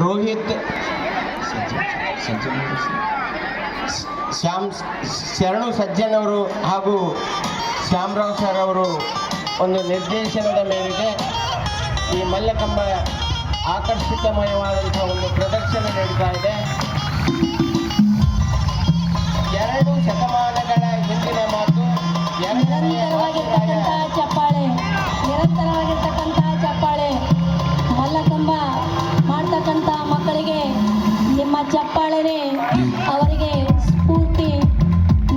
ರೋಹಿತ್ ಶರಣು ಸಜ್ಜನ್ ಅವರು ಹಾಗೂ ಶ್ಯಾಮರಾವ್ ಸರ್ ಅವರು ಒಂದು ನಿರ್ದೇಶನದ ಮೇರೆಗೆ ಈ ಮಲ್ಲಕಂಬ ಆಕರ್ಷಕಮಯವಾದಂಥ ಒಂದು ಪ್ರದರ್ಶನ ನಡೀತಾ ಇದೆ. 2 ಶತಮಾನಗಳ ಹಿಂದಿನ ಮಾತು, ಚಪ್ಪಾಳೆ, ನಿರಂತರವಾಗಿರ್ತಕ್ಕಂತಹ ಚಪ್ಪಾಳೆ. ಮಲ್ಲಕಂಬ ಮಾಡ್ತಕ್ಕಂಥ ಮಕ್ಕಳಿಗೆ ನಿಮ್ಮ ಚಪ್ಪಾಳೆನೇ ಅವರಿಗೆ ಸ್ಫೂರ್ತಿ,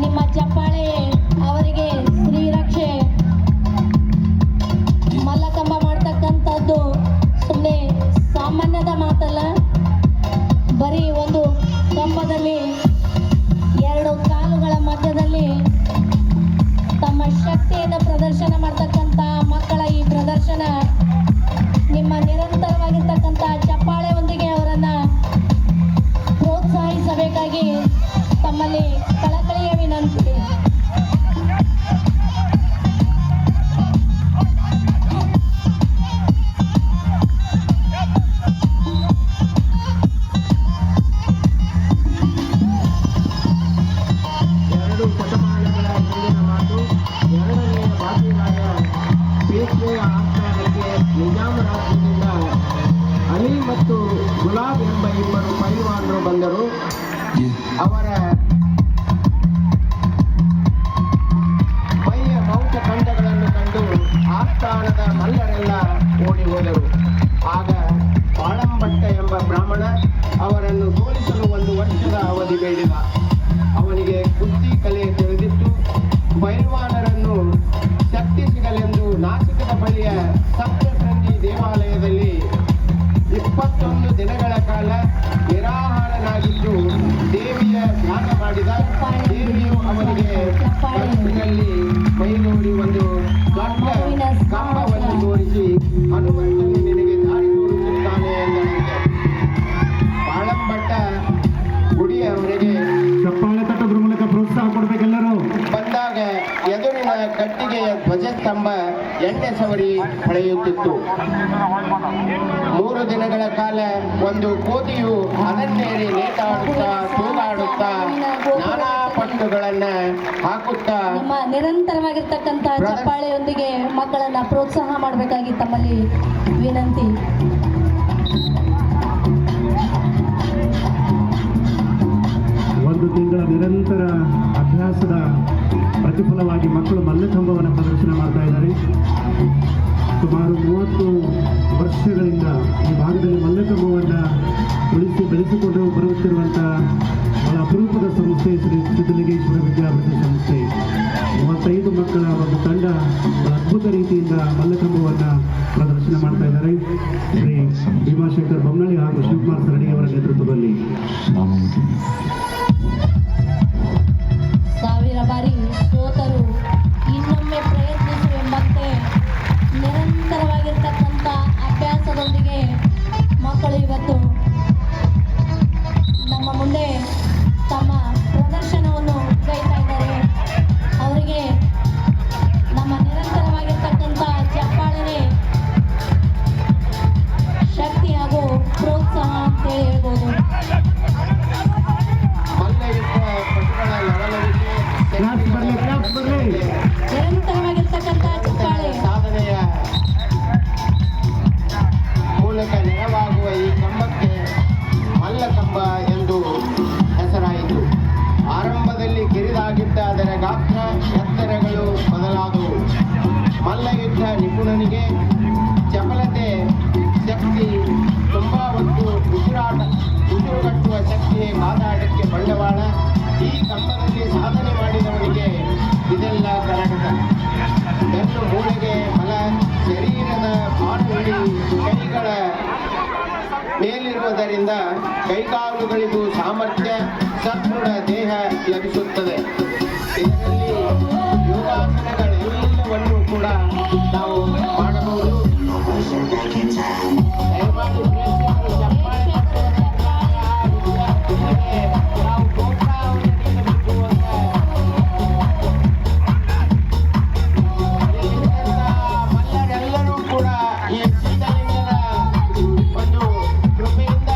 ನಿಮ್ಮ ಚಪ್ಪಾಳೆ ಅವರಿಗೆ ಶ್ರೀರಕ್ಷೆ. ಮಲ್ಲಕಂಬ ಮಾಡ್ತಕ್ಕಂಥದ್ದು ಸುಮ್ಮನೆ ಸಾಮಾನ್ಯದ ಮಾತಲ್ಲ. ಬರೀ ಒಂದು ಕಂಬದಲ್ಲಿ 2 ಕಾಲುಗಳ ಮಧ್ಯದಲ್ಲಿ ತಮ್ಮ ಶಕ್ತಿಯನ್ನು ಪ್ರದರ್ಶನ ಮಾಡ್ತಕ್ಕಂಥ ಮಕ್ಕಳ ಈ ಪ್ರದರ್ಶನ ನಿಮ್ಮ ನಿರಂತರವಾಗಿರ್ತಕ್ಕಂಥ ಚಪ್ಪಾಳೆಯೊಂದಿಗೆ ಅವರನ್ನು ಪ್ರೋತ್ಸಾಹಿಸಬೇಕಾಗಿ ತಮ್ಮಲ್ಲಿ ಕಳಕಳಿಯ ವಿನಂತಿ. ನಿಜಾಮ ರಾಜ್ಯದಿಂದ ಅಲಿ ಮತ್ತು ಗುಲಾಬ್ ಎಂಬ 2 ಪೈಲ್ವಾನರು ಬಂದರು. ಅವರ ಮೈಯ ಮೌಖಖಂಡಗಳನ್ನು ಕಂಡು ಆಸ್ಥಾನದ ಮಲ್ಲರೆಲ್ಲ ಓಡಿ ಹೋದರು. ಆಗ ಬಾಳಂಭಟ್ಟ ಎಂಬ ಬ್ರಾಹ್ಮಣ ಅವರನ್ನು ಸೋಲಿಸಲು 1 ವರ್ಷದ ಅವಧಿ ಬೇಡಿದ. ಅವನಿಗೆ ಕುಸ್ತಿ ಕಲೆ ತಿಳಿದಿತ್ತು. ಪೈಲ್ವಾನರನ್ನು ಶಕ್ತಿ ಸಿಗಲೆಂದು ನಾಸಿಕದ ಬಳಿಯ ಸಪ್ತಶೃಂಗಿ ದೇವಾಲಯದಲ್ಲಿ 21 ದಿನಗಳ ಕಾಲ ನಿರಾಹಾರನಾಗಿದ್ದು ದೇವಿಯ ಧ್ಯಾನ ಮಾಡಿದ. ದೇವಿಯು ಅವನಿಗೆ ಕನಸಿನಲ್ಲಿ ಮೈದೂಡಿ ಒಂದು ದೊಡ್ಡ ಕಂಬವನ್ನು ತೋರಿಸಿ ಹನುಮಂತನು ನಿನಗೆ ದಾರಿ ತೋರಿಸುತ್ತಾನೆ ಎಂದಳಂತೆ. ಬಾಳಂಭಟ್ಟ ಗುಡಿಯವರೆಗೆ ಚಪ್ಪಾಳೆ ತಟ್ಟೋದ್ರ ಮೂಲಕ ಪ್ರೋತ್ಸಾಹ ಕೊಡಬೇಕೆಲ್ಲರೂ. ಬಂದಾಗ ಎದುರಿನ ಕಟ್ಟಿಗೆಯ ಧ್ವಜಸ್ತಂಭ ಎಣ್ಣೆ ಸವರಿ ಹೊಳೆಯುತ್ತಿತ್ತು. 3 ದಿನಗಳ ಕಾಲ ಒಂದು ಕೋತಿಯು ಅದನ್ನೇರಿ ನೇತಾಡುತ್ತಾ ತೂಗಾಡುತ್ತಾ ನಾನಾ ಪಟ್ಟುಗಳನ್ನ ಹಾಕುತ್ತಾ ನಿಮ್ಮ ನಿರಂತರವಾಗಿರ್ತಕ್ಕಂಥ ಚಪ್ಪಾಳೆಯೊಂದಿಗೆ ಮಕ್ಕಳನ್ನ ಪ್ರೋತ್ಸಾಹ ಮಾಡಬೇಕಾಗಿ ತಮ್ಮಲ್ಲಿ ವಿನಂತಿ. ಒಂದು ತಿಂಗಳ ನಿರಂತರ ಅಭ್ಯಾಸದ ಪ್ರತಿಫಲವಾಗಿ ಮಕ್ಕಳು ಮಲ್ಲಕಂಬವನ್ನು ಪ್ರದರ್ಶನ ಮಾಡ್ತಾ ಇದ್ದಾರೆ. ಸುಮಾರು 30 ವರ್ಷಗಳಿಂದ ಈ ಭಾಗದಲ್ಲಿ ಮಲ್ಲಕಂಬವನ್ನು ಉಳಿಸಿ ಬೆಳೆಸಿಕೊಂಡು ಬರುತ್ತಿರುವಂಥ ಬಹಳ ಅಪರೂಪದ ಸಂಸ್ಥೆ ಶ್ರೀ ಸಿದ್ಧಲಿಂಗೇಶ್ವರ ವಿದ್ಯಾಭ್ಯಾಸ ಸಂಸ್ಥೆ. 35 ಮಕ್ಕಳ ಒಂದು ತಂಡ ಬಹಳ ಅದ್ಭುತ ರೀತಿಯಿಂದ ಮಲ್ಲಕಂಬವನ್ನು ಪ್ರದರ್ಶನ ಮಾಡ್ತಾ ಇದ್ದಾರೆ. ಶ್ರೀ ಭೀಮಾಶಂಕರ್ ಬೊಮ್ಮನಳ್ಳಿ ಹಾಗೂ ಶಿವಕುಮಾರ್ ಸರಣಿ ಅವರ ನೇತೃತ್ವದಲ್ಲಿ 1000 ಬಾರಿ ಸೋತರು ಇನ್ನೊಮ್ಮೆ ಪ್ರಯತ್ನಿಸುವೆಂಬಂತೆ ನಿರಂತರವಾಗಿರ್ತಕ್ಕಂಥ ಅಭ್ಯಾಸದೊಂದಿಗೆ ಮಕ್ಕಳು ಇವತ್ತು ನಮ್ಮ ಮುಂದೆ ತಮ್ಮ ಪ್ರದರ್ಶನವನ್ನು ಗೈತಾ ಇದ್ದಾರೆ. ಅವರಿಗೆ ನಮ್ಮ ನಿರಂತರವಾಗಿರ್ತಕ್ಕಂಥ ಚಪ್ಪಾಳೆನೇ ಶಕ್ತಿ ಹಾಗೂ ಪ್ರೋತ್ಸಾಹ ಅಂತೇಳಿ ಹೇಳ್ಬೋದು. ನಿರಂತರವಾಗಿರ್ತಕ್ಕಂಥ ಚಪ್ಪಾಳೆ ಸಾಧನೆಯ ಮೂಲಕ ನೆರವಾಗುವ ಈ ಕಂಬಕ್ಕೆ ಮಲ್ಲಕಂಬ ಎಂದು ಹೆಸರಾಯಿತು. ಆರಂಭದಲ್ಲಿ ಕಿರಿದಾಗಿದ್ದ ಅದರ ಗಾತ್ರ ಎತ್ತರಗಳು ಬದಲಾದವು. ಮಲ್ಲಯುದ್ಧ ನಿಪುಣನಿಗೆ ಚಪಲತೆ, ಶಕ್ತಿ, ತುಂಬಾ ಹೊತ್ತು ಉಸಿರುಗಟ್ಟುವ ಶಕ್ತಿಯೇ ಕಾದಾಟಕ್ಕೆ ಬಂಡವಾಳ. ಈ ಕಂಬದಲ್ಲಿ ಸಾಧನೆ ಮಾಡಿದವನಿಗೆ ಇದೆಲ್ಲ ಕರಗತ. ಬೆನ್ನು ಮೂಳೆಗೆ ಬಲ, ಶರೀರದ ಬಾಣುಳಿ ಕೈಗಳ ಮೇಲಿರುವುದರಿಂದ ಕೈಕಾಲುಗಳಿಗೂ ಸಾಮರ್ಥ್ಯ, ಸದೃಢ ದೇಹ ಲಭಿಸುತ್ತದೆ. ಇದರಲ್ಲಿ ಯೋಗಾಸನಗಳೆಲ್ಲವನ್ನೂ ಕೂಡ ನಾವು ಮಾಡಬಹುದು. ದಯಮಾಡಿ ಪ್ರೇಕ್ಷಕರು ಚಪ್ಪಾಳೆ ನಾವು ಪ್ರೋತ್ಸಾಹವನ್ನು ನೀಡಬೇಕು ಅಂತ ಮಲ್ಲರೆಲ್ಲರೂ ಕೂಡ ಈ ಸಿದ್ಧಲಿಂಗನ ಒಂದು ಕೃಪೆಯಿಂದ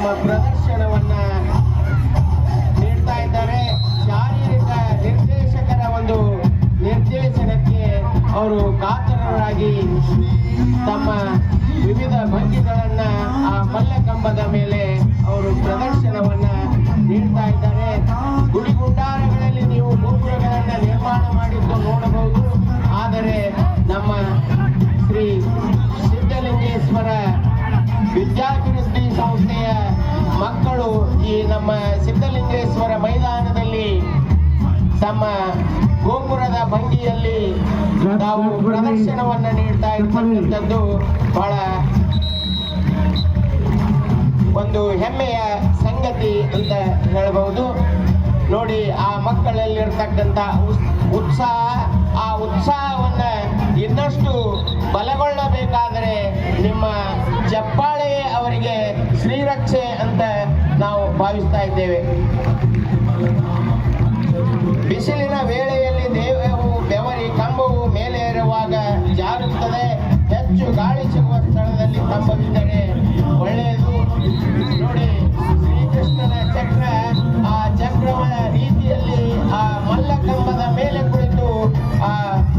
ತಮ್ಮ ಪ್ರದರ್ಶನವನ್ನ ನೀಡ್ತಾ ಇದ್ದಾರೆ. ಶಾರೀರಿಕ ನಿರ್ದೇಶಕರ ಒಂದು ನಿರ್ದೇಶನಕ್ಕೆ ಅವರು ಕಾತರರಾಗಿ ತಮ್ಮ ವಿವಿಧ ಭಂಗಿಗಳನ್ನ ಆ ಮಲ್ಲಕಂಬದ ಮೇಲೆ ಅವರು ಪ್ರದರ್ಶನವನ್ನ ನೀಡ್ತಾ ಇದ್ದಾರೆ. ಗುಡಿಗುಂಡಾರಗಳಲ್ಲಿ ನೀವು ಗೋಪುರಗಳನ್ನ ನಿರ್ಮಾಣ ಮಾಡಿದ್ದು ನೋಡಬಹುದು. ಆದರೆ ನಮ್ಮ ಶ್ರೀ ಸಿದ್ಧಲಿಂಗೇಶ್ವರ ವಿದ್ಯಾಭಿವೃದ್ಧಿ ಸಂಸ್ಥೆಯ ಮಕ್ಕಳು ಈ ನಮ್ಮ ಸಿದ್ಧಲಿಂಗೇಶ್ವರ ಮೈದಾನದಲ್ಲಿ ತಮ್ಮ ಗೋಪುರದ ಭಂಗಿಯಲ್ಲಿ ತಾವು ಪ್ರದರ್ಶನವನ್ನ ನೀಡ್ತಾ ಇರ್ತಕ್ಕಂಥದ್ದು ಬಹಳ ಒಂದು ಹೆಮ್ಮೆಯ ಸಂಗತಿ ಅಂತ ಹೇಳಬಹುದು. ನೋಡಿ, ಆ ಮಕ್ಕಳಲ್ಲಿರ್ತಕ್ಕಂಥ ಆ ಉತ್ಸಾಹವನ್ನ ಇನ್ನಷ್ಟು ಬಲಗೊಳ್ಳಬೇಕಾದರೆ ನಿಮ್ಮ ಚಪ್ಪಾಳೆ ಅವರಿಗೆ ಶ್ರೀರಕ್ಷೆ ಅಂತ ನಾವು ಭಾವಿಸ್ತಾ ಇದ್ದೇವೆ. ಬಿಸಿಲಿನ ವೇಳೆಯಲ್ಲಿ ದೇಹವು ಬೆವರಿ ಕಂಬವು ಮೇಲೆ ಏರುವಾಗ ಜಾರುತ್ತದೆ. ಹೆಚ್ಚು ಗಾಳಿ ಸಿಗುವ ಸ್ಥಳದಲ್ಲಿ ಕಂಬವಿದ್ದರೆ ಒಳ್ಳೆಯದು. ನೋಡಿ, ಶ್ರೀಕೃಷ್ಣನ ಚಕ್ರ, ಆ ಚಕ್ರವ ರೀತಿಯಲ್ಲಿ ಆ ಮಲ್ಲಕಂಬದ ಮೇಲೆ ಕುಳಿತು ಆ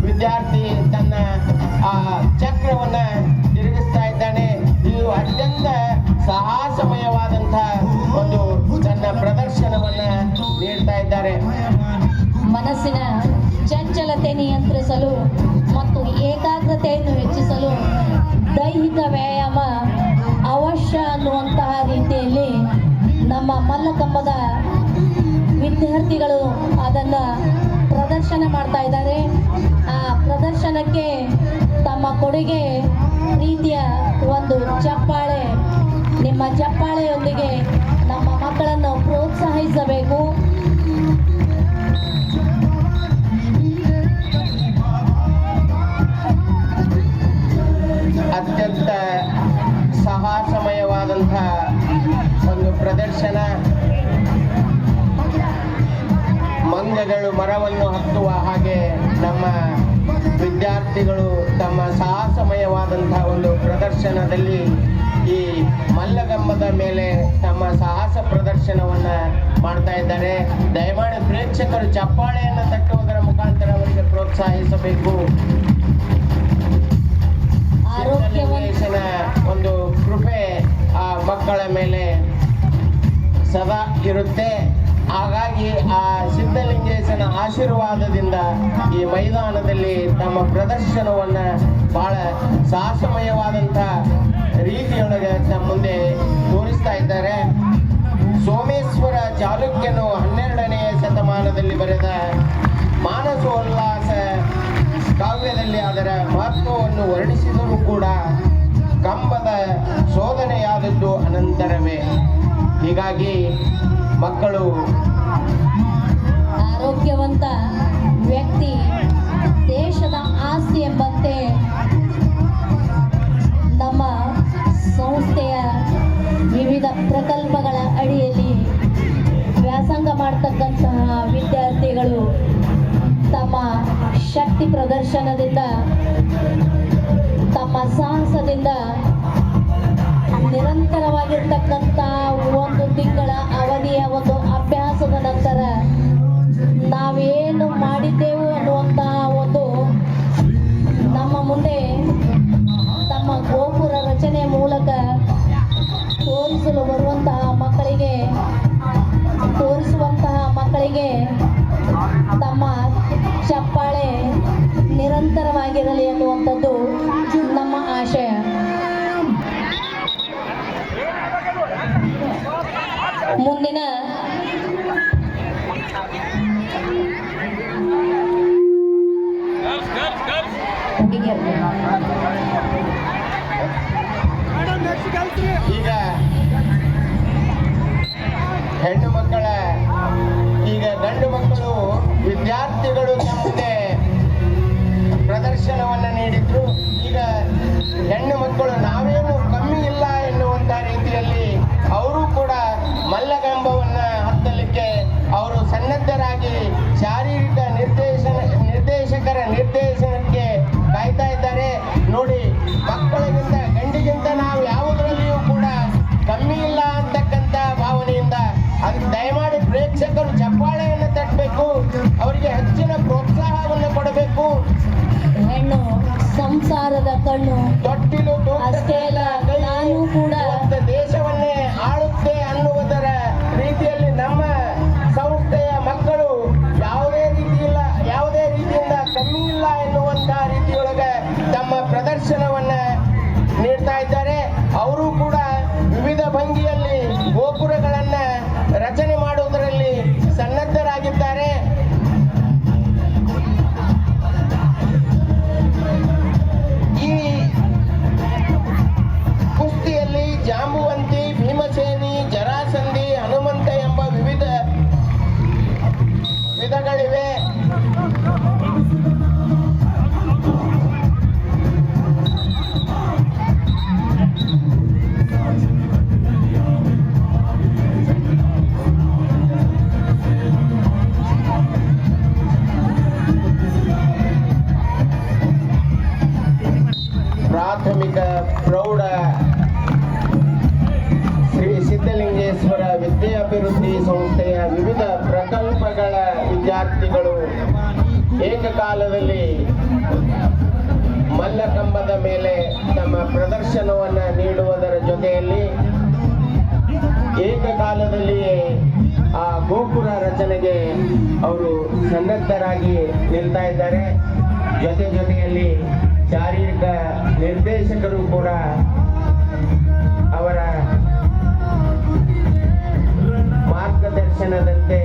ವಿದ್ಯಾರ್ಥಿ ತನ್ನ ಆ ಚಕ್ರವನ್ನ ತಿರುಗಿಸ್ತಾ ಇದ್ದಾನೆ. ಇದು ಅತ್ಯಂತ ಸಾಹಸಮಯವಾದಂತಹ ಒಂದು ತನ್ನ ಪ್ರದರ್ಶನವನ್ನ ನೀಡ್ತಾ ಇದ್ದಾರೆ. ಮನಸ್ಸಿನ ಚಂಚಲತೆ ನಿಯಂತ್ರಿಸಲು ಮತ್ತು ಏಕಾಗ್ರತೆಯನ್ನು ಹೆಚ್ಚಿಸಲು ದೈಹಿಕ ವ್ಯಾಯಾಮ ಅವಶ್ಯ ಅನ್ನುವಂತಹ ರೀತಿಯಲ್ಲಿ ನಮ್ಮ ಮಲ್ಲಕಂಬದ ವಿದ್ಯಾರ್ಥಿಗಳು ಅದನ್ನು ಪ್ರದರ್ಶನ ಮಾಡ್ತಾ ಇದ್ದಾರೆ. ಆ ಪ್ರದರ್ಶನಕ್ಕೆ ತಮ್ಮ ಕೊಡುಗೆ ರೀತಿಯ ಒಂದು ಚಪ್ಪಾಳೆ, ನಿಮ್ಮ ಚಪ್ಪಾಳೆಯೊಂದಿಗೆ ನಮ್ಮ ಮಕ್ಕಳನ್ನು ಪ್ರೋತ್ಸಾಹಿಸಬೇಕು. ಅತ್ಯಂತ ಸಾಹಸಮಯವಾದಂತಹ ಒಂದು ಪ್ರದರ್ಶನ. ಮಂಗಗಳು ಮರವನ್ನು ಹತ್ತುವ ಹಾಗೆ ನಮ್ಮ ವಿದ್ಯಾರ್ಥಿಗಳು ತಮ್ಮ ಸಾಹಸಮಯವಾದಂತಹ ಒಂದು ಪ್ರದರ್ಶನದಲ್ಲಿ ಈ ಮಲ್ಲಕಂಬದ ಮೇಲೆ ತಮ್ಮ ಸಾಹಸ ಪ್ರದರ್ಶನವನ್ನ ಮಾಡ್ತಾ ಇದ್ದಾರೆ. ದಯಮಾಡಿ ಪ್ರೇಕ್ಷಕರು ಚಪ್ಪಾಳೆಯನ್ನು ತಟ್ಟುವುದರ ಮುಖಾಂತರ ಅವರಿಗೆ ಪ್ರೋತ್ಸಾಹಿಸಬೇಕು. ಸಿದ್ಧಲಿಂಗೇಶನ ಒಂದು ಕೃಪೆ ಆ ಮಕ್ಕಳ ಮೇಲೆ ಸದಾ ಇರುತ್ತೆ. ಹಾಗಾಗಿ ಆ ಸಿದ್ಧಲಿಂಗೇಶನ ಆಶೀರ್ವಾದದಿಂದ ಈ ಮೈದಾನದಲ್ಲಿ ತಮ್ಮ ಪ್ರದರ್ಶನವನ್ನ ಬಹಳ ಸಾಹಸಮಯವಾದಂಥ ರೀತಿಯೊಳಗೆ ನಮ್ಮ ಮುಂದೆ ತೋರಿಸ್ತಾ ಇದ್ದಾರೆ. ಸೋಮೇಶ್ವರ ಚಾಲುಕ್ಯನು 12ನೆಯ ಶತಮಾನದಲ್ಲಿ ಬರೆದ ಮಾನಸೋಲ್ಲಾಸ ಕಾವ್ಯದಲ್ಲಿ ಅದರ ಮಹತ್ವವನ್ನು ವರ್ಣಿಸಿದರೂ ಕೂಡ ಕಂಬದ ಶೋಧನೆಯಾದದ್ದು ಅನಂತರವೇ. ಹೀಗಾಗಿ ಮಕ್ಕಳು ಆರೋಗ್ಯವಂತ ವ್ಯಕ್ತಿ ದೇಶದ ಆಸ್ತಿ ಎಂಬಂತೆ ನಮ್ಮ ಸಂಸ್ಥೆಯ ವಿವಿಧ ಪ್ರಕಲ್ಪಗಳ ಅಡಿಯಲ್ಲಿ ವ್ಯಾಸಂಗ ಮಾಡ್ತಕ್ಕಂತಹ ವಿದ್ಯಾರ್ಥಿಗಳು ತಮ್ಮ ಶಕ್ತಿ ಪ್ರದರ್ಶನದಿಂದ, ತಮ್ಮ ಸಾಹಸದಿಂದ ನಿರಂತರವಾಗಿರ್ತಕ್ಕಂಥ ಒಂದು ತಿಂಗಳ ಅವಧಿಯ ಒಂದು ಅಭ್ಯಾಸದ ನಂತರ ನಾವೇನು ಮಾಡಿದ್ದೆವು ಅನ್ನುವಂತಹ ಒಂದು ನಮ್ಮ ಮುಂದೆ ತಮ್ಮ ಗೋಪುರ ರಚನೆ ಮೂಲಕ ತೋರಿಸುವಂತಹ ಮಕ್ಕಳಿಗೆ ತಮ್ಮ ಚಪ್ಪಾಳೆ ನಿರಂತರವಾಗಿರಲಿ ಎನ್ನುವಂಥದ್ದು ನಮ್ಮ ಆಶಯ. ಮುಂದಿನ ಈಗ ಹೆಣ್ಣು ಮಕ್ಕಳ ಗಂಡು ಮಕ್ಕಳು ವಿದ್ಯಾರ್ಥಿಗಳು ಮುಂದೆ ಪ್ರದರ್ಶನವನ್ನು ನೀಡಿದ್ರು. ಈಗ ಹೆಣ್ಣು ಮಕ್ಕಳು ನಾವೇನು ಕಮ್ಮಿ ಇಲ್ಲ ಎನ್ನುವಂಥ ರೀತಿಯಲ್ಲಿ ಅವರು ಕೂಡ ಮಲ್ಲಕಂಬವನ್ನ ಸಂಸಾರದ ಕಣ್ಣು. ತೊಟ್ಟಿಲು ಅಷ್ಟೇ ಅಲ್ಲ, ನಾನು ಕೂಡ ಇವತ್ತು ದೇಶವನ್ನೇ ಆಳುತ್ತೆ ಅನ್ನುವುದರ ರೀತಿಯಲ್ಲಿ ನಮ್ಮ ಸಂಸ್ಥೆಯ ಮಕ್ಕಳು ಯಾವುದೇ ರೀತಿಯಿಂದ ಕಮ್ಮಿ ಇಲ್ಲ ಎನ್ನುವಂತಹ ರೀತಿಯೊಳಗೆ ತಮ್ಮ ಪ್ರದರ್ಶನವನ್ನ ನೀಡ್ತಾ ಇದ್ದಾರೆ. ಅವರು ಕೂಡ ವಿವಿಧ ಭಂಗಿಯಲ್ಲಿ ಗೋಪುರಗಳನ್ನ ರಚನೆ ಮಾಡುವುದರಲ್ಲಿ ಸನ್ನದ್ಧರಾಗಿದ್ದಾರೆ. ಈ ಕುಸ್ತಿಯಲ್ಲಿ ಜಾಂಬುವಂತಿ, ಭೀಮಸೇನಿ, ಜರಾಸಂಧಿ, ಹನುಮಂತ ಎಂಬ ವಿಧಗಳಿವೆ. ಪ್ರಾಥಮಿಕ ಪ್ರೌಢ ಶ್ರೀ ಸಿದ್ಧಲಿಂಗೇಶ್ವರ ವಿದ್ಯಾಭಿವೃದ್ಧಿ ಸಂಸ್ಥೆಯ ವಿವಿಧ ಪ್ರಕಲ್ಪಗಳ ವಿದ್ಯಾರ್ಥಿಗಳು ಏಕಕಾಲದಲ್ಲಿ ಮಲ್ಲಕಂಬದ ಮೇಲೆ ತಮ್ಮ ಪ್ರದರ್ಶನವನ್ನು ನೀಡುವುದರ ಜೊತೆಯಲ್ಲಿ ಏಕಕಾಲದಲ್ಲಿಯೇ ಆ ಗೋಪುರ ರಚನೆಗೆ ಅವರು ಸನ್ನದ್ಧರಾಗಿ ನಿಲ್ತಾ ಇದ್ದಾರೆ. ಜೊತೆಯಲ್ಲಿ ಶಾರೀರಿಕ ನಿರ್ದೇಶಕರು ಕೂಡ ಅವರ ಮಾರ್ಗದರ್ಶನದಂತೆ